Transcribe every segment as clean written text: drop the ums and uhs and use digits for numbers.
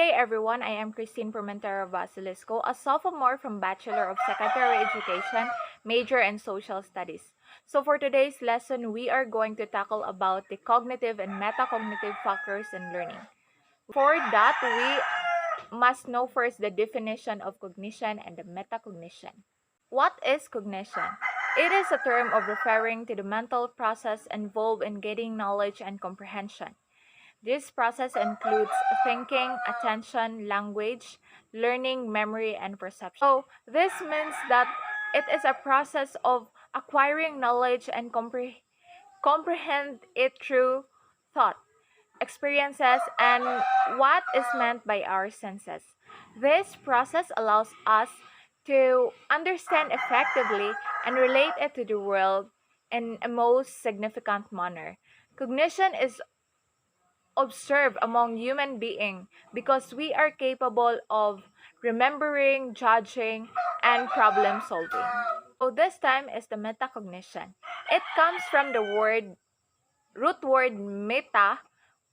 day, everyone. I am Christine Permentera Basilisco, a sophomore from Bachelor of Secondary Education, major in Social Studies. So for today's lesson, we are going to tackle about the cognitive and metacognitive factors in learning. For that, we must know first the definition of cognition and the metacognition. What is cognition? It is a term of referring to the mental process involved in getting knowledge and comprehension. This process includes thinking, attention, language, learning, memory, and perception. So, this means that it is a process of acquiring knowledge and comprehend it through thought, experiences, and what is meant by our senses. This process allows us to understand effectively and relate it to the world in a most significant manner. Cognition is observed among human beings because we are capable of remembering, judging, and problem solving. So this time is the metacognition. It comes from the root word meta,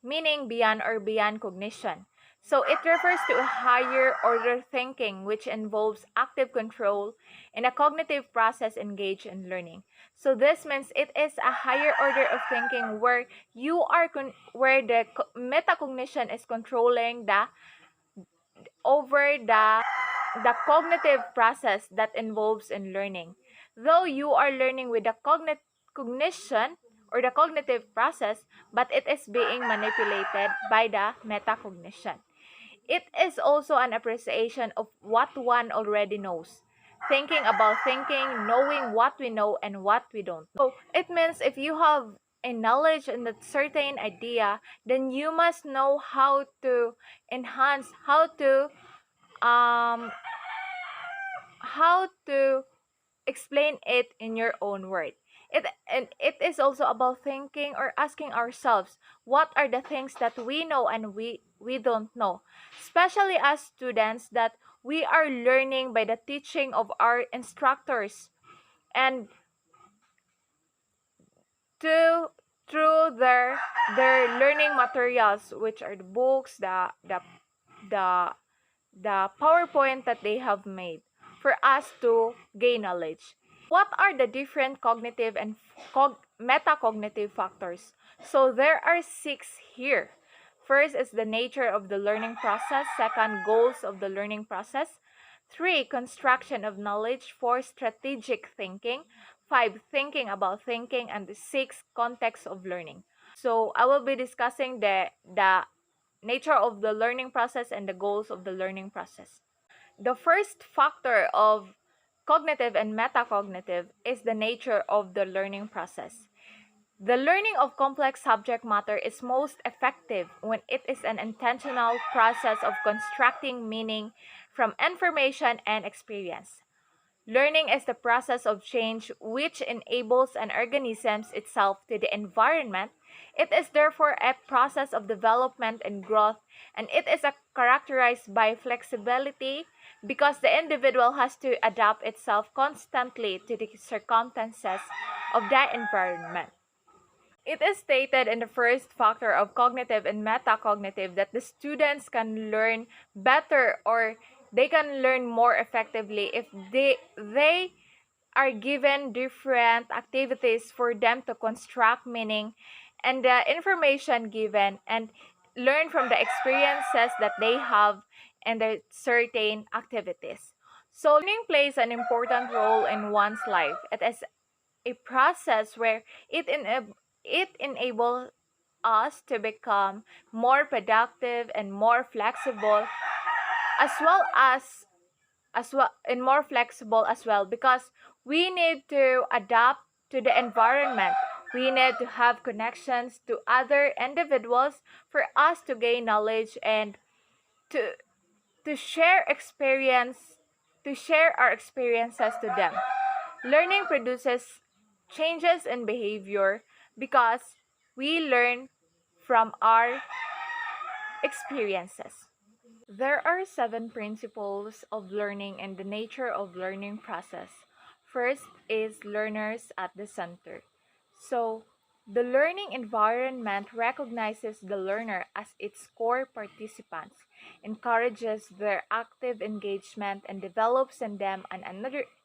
meaning beyond or beyond cognition. So it refers to a higher order thinking which involves active control in a cognitive process engaged in learning. So this means it is a higher order of thinking where where the metacognition is controlling the cognitive process that involves in learning. Though you are learning with the cognition or the cognitive process, but it is being manipulated by the metacognition. It is also an appreciation of what one already knows. Thinking about thinking, knowing what we know and what we don't know. So it means if you have a knowledge and a certain idea, then you must know how to enhance, um, how to explain it in your own word. It is also about thinking or asking ourselves what are the things that we know and we don't know, especially as students that we are learning by the teaching of our instructors and to through their learning materials, which are the books, the the PowerPoint that they have made for us to gain knowledge. What are the different cognitive and metacognitive factors? So there are 6 here. First is the nature of the learning process. Second, goals of the learning process. 3, construction of knowledge. 4, strategic thinking. 5, thinking about thinking. And 6, context of learning. So I will be discussing the nature of the learning process and the goals of the learning process. The first factor of cognitive and metacognitive is the nature of the learning process. The learning of complex subject matter is most effective when it is an intentional process of constructing meaning from information and experience. Learning is the process of change which enables an organism itself to the environment. It is therefore a process of development and growth, and it is characterized by flexibility because the individual has to adapt itself constantly to the circumstances of that environment. It is stated in the first factor of cognitive and metacognitive that the students can learn better or they can learn more effectively if they are given different activities for them to construct meaning and the information given and learn from the experiences that they have and the certain activities. So learning plays an important role in one's life. It is a process where it enables us to become more productive and more flexible as well because we need to adapt to the environment. We need to have connections to other individuals for us to gain knowledge and to to share experience to share our experiences to them. Learning produces changes in behavior because we learn from our experiences. There are 7 principles of learning and the nature of learning process. First is learners at the center. So, The learning environment recognizes the learner as its core participants, encourages their active engagement, and develops in them an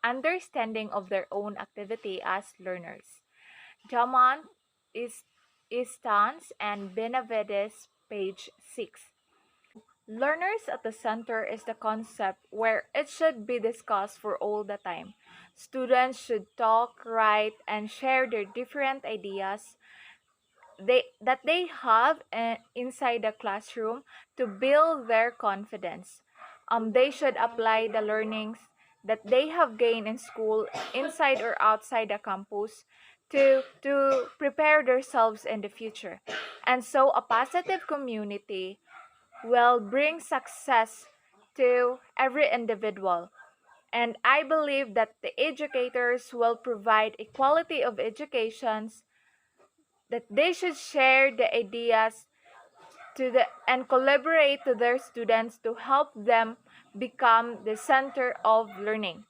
understanding of their own activity as learners. Jamont is Istans and Benavides, page 6. Learners at the center is the concept where it should be discussed for all the time. Students should talk, write, and share their different ideas they have inside the classroom to build their confidence. They should apply the learnings that they have gained in school, inside or outside the campus, to prepare themselves in the future. And so a positive community will bring success to every individual. And I believe that the educators will provide a quality of educations, that they should share the ideas and collaborate to their students to help them become the center of learning.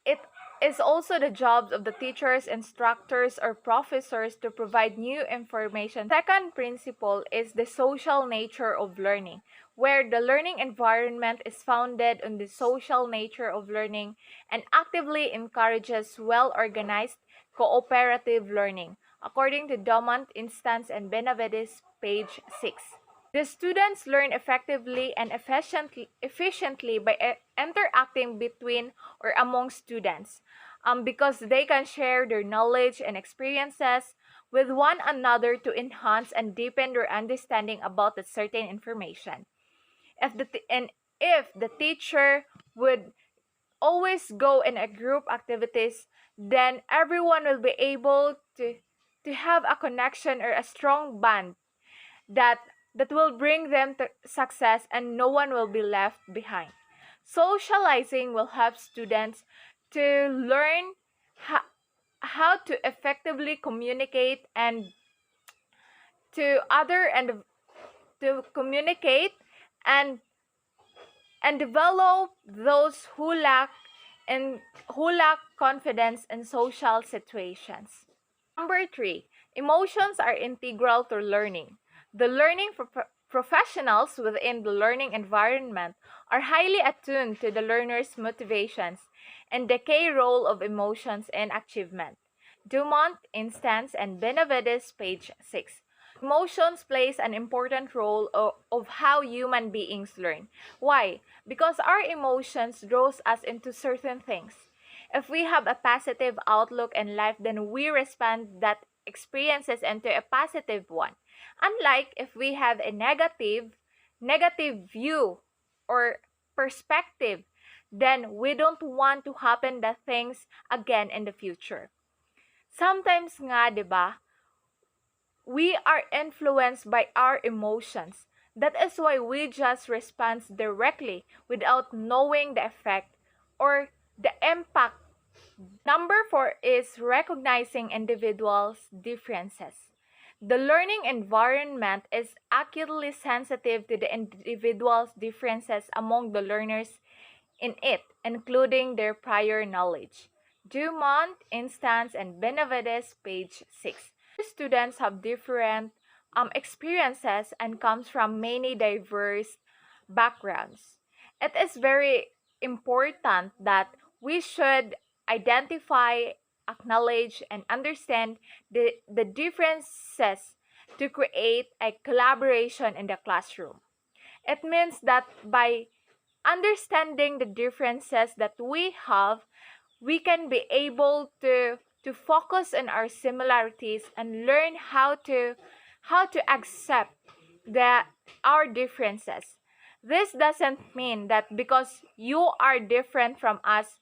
It is also the jobs of the teachers, instructors, or professors to provide new information. Second principle is the social nature of learning, where the learning environment is founded on the social nature of learning and actively encourages well-organized cooperative learning, according to Dumont, Instance, and Benavides, page 6. The students learn effectively and efficiently by interacting between or among students, because they can share their knowledge and experiences with one another to enhance and deepen their understanding about a certain information. If the teacher would always go in a group activities, then everyone will be able to have a connection or a strong bond that that will bring them to success, and no one will be left behind. Socializing will help students to learn how, how to effectively communicate and to other and to communicate and develop those who lack confidence in social situations. Number 3, emotions are integral to learning. The learning professionals within the learning environment are highly attuned to the learner's motivations and the key role of emotions in achievement. Dumont, Instance, and Benavides, page 6. Emotions plays an important role of how human beings learn. Why? Because our emotions draws us into certain things. If we have a positive outlook in life, then we respond that experiences into a positive one. Unlike if we have a negative view or perspective, then we don't want to happen the things again in the future. Sometimes nga, 'di ba, we are influenced by our emotions. That is why we just respond directly without knowing the effect or the impact. Number 4 is recognizing individuals' differences. The learning environment is acutely sensitive to the individual's differences among the learners in it, including their prior knowledge. Dumont, Instance, and Benavides, page 6. Students have different experiences and comes from many diverse backgrounds. It is very important that we should identify, acknowledge, and understand the differences to create a collaboration in the classroom. It means that by understanding the differences that we have, we can be able to focus on our similarities and learn how to accept our differences. This doesn't mean that because you are different from us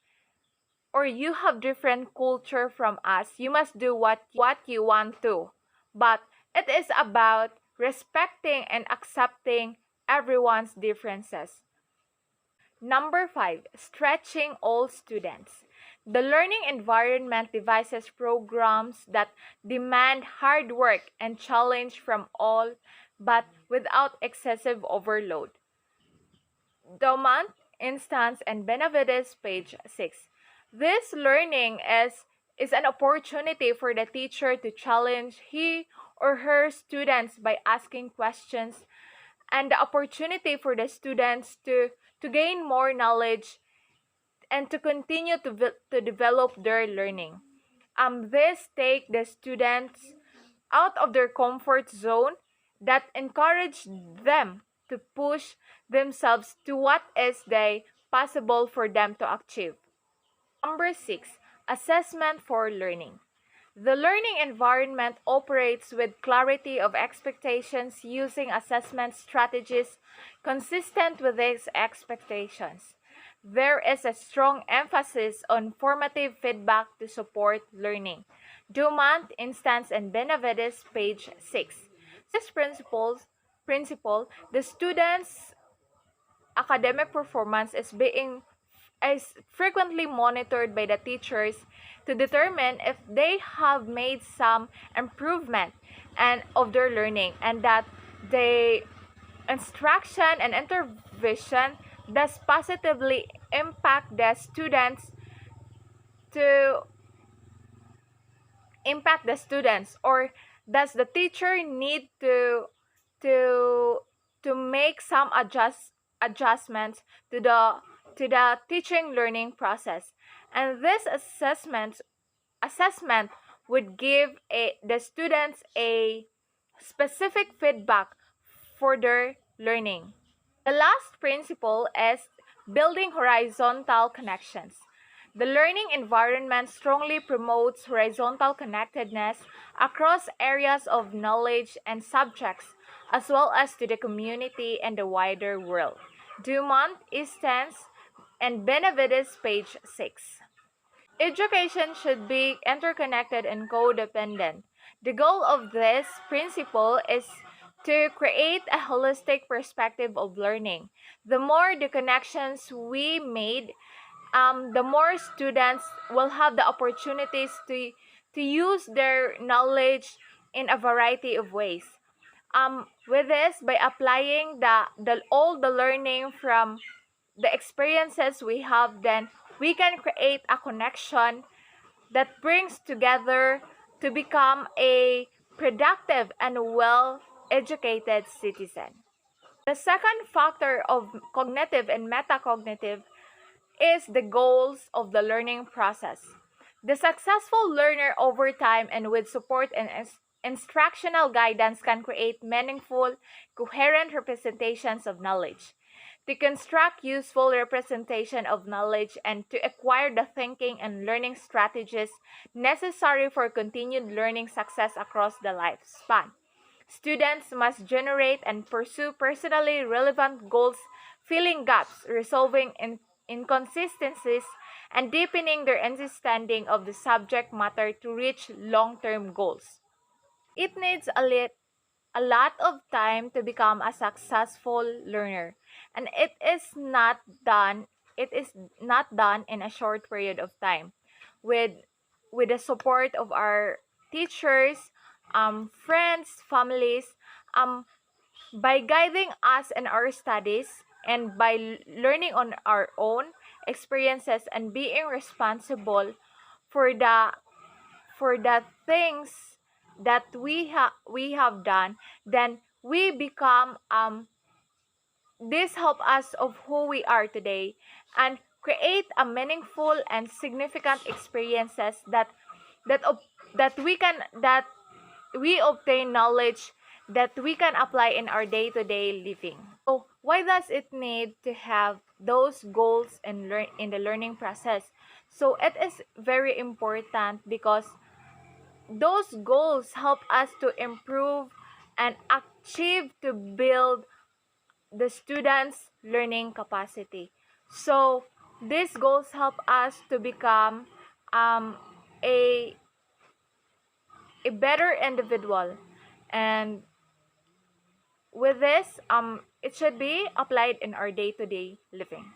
or you have different culture from us, you must do what you want to. But it is about respecting and accepting everyone's differences. Number 5, stretching all students. The learning environment devises programs that demand hard work and challenge from all, but without excessive overload. Domant, Instance, and Benavides, page 6. This learning is is an opportunity for the teacher to challenge he or her students by asking questions, and the opportunity for the students to gain more knowledge and to continue to develop their learning. This take the students out of their comfort zone that encourage them to push themselves to what is they possible for them to achieve. Number 6, assessment for learning. The learning environment operates with clarity of expectations using assessment strategies consistent with these expectations. There is a strong emphasis on formative feedback to support learning. Dumont, Instance, and Benavides, page 6. This principle, the student's academic performance is frequently monitored by the teachers to determine if they have made some improvement and of their learning, and that the instruction and intervention does positively impact the students to or does the teacher need to to make some adjustments to the teaching learning process, and this assessment would give the students a specific feedback for their learning. The last principle is building horizontal connections. The learning environment strongly promotes horizontal connectedness across areas of knowledge and subjects, as well as to the community and the wider world. Dumont, Estens, and Benavides, page 6. Education should be interconnected and codependent. The goal of this principle is to create a holistic perspective of learning. The more the connections we made, the more students will have the opportunities to use their knowledge in a variety of ways. With this, by applying all the learning from the experiences we have, then we can create a connection that brings together to become a productive and well educated citizen. The second factor of cognitive and metacognitive is the goals of the learning process. The successful learner over time and with support and instructional guidance can create meaningful, coherent representations of knowledge. To construct useful representation of knowledge and to acquire the thinking and learning strategies necessary for continued learning success across the lifespan. Students must generate and pursue personally relevant goals, filling gaps, resolving inconsistencies, and deepening their understanding of the subject matter to reach long-term goals. It needs a lot of time to become a successful learner, and it is not done in a short period of time. With the support of our teachers, friends, families, by guiding us in our studies and by learning on our own experiences and being responsible for the things that we have done, then we become this help us of who we are today and create a meaningful and significant experiences that ob- that we obtain knowledge that we can apply in our day-to-day living. So why does it need to have those goals and learn in the learning process? So it is very important because those goals help us to improve and achieve to build the students' learning capacity. So these goals help us to become um, a a better individual, and with this, it should be applied in our day-to-day living.